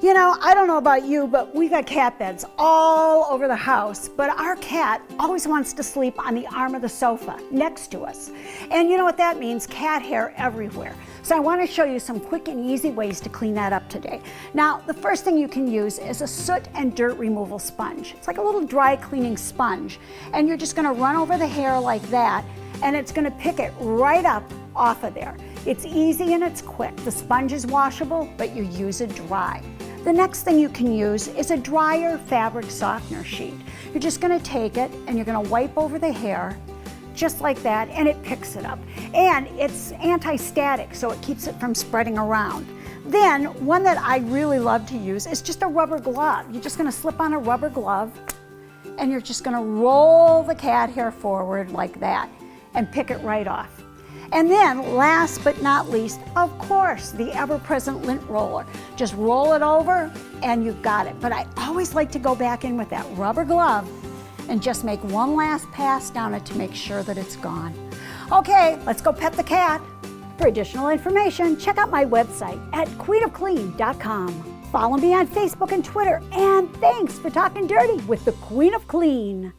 You know, I don't know about you, but we got cat beds all over the house, but our cat always wants to sleep on the arm of the sofa next to us. And you know what that means? Cat hair everywhere. So I want to show you some quick and easy ways to clean that up today. Now, the first thing you can use is a soot and dirt removal sponge. It's like a little dry cleaning sponge. And you're just going to run over the hair like that, and it's going to pick it right up off of there. It's easy and it's quick. The sponge is washable, but you use it dry. The next thing you can use is a drier fabric softener sheet. You're just going to take it and you're going to wipe over the hair just like that, and it picks it up. And it's anti-static, so it keeps it from spreading around. Then, one that I really love to use is just a rubber glove. You're just going to slip on a rubber glove and you're just going to roll the cat hair forward like that and pick it right off. And then, last but not least, of course, the ever-present lint roller. Just roll it over and you've got it. But I always like to go back in with that rubber glove and just make one last pass down it to make sure that it's gone. Okay, let's go pet the cat. For additional information, check out my website at queenofclean.com. Follow me on Facebook and Twitter, and thanks for talking dirty with the Queen of Clean.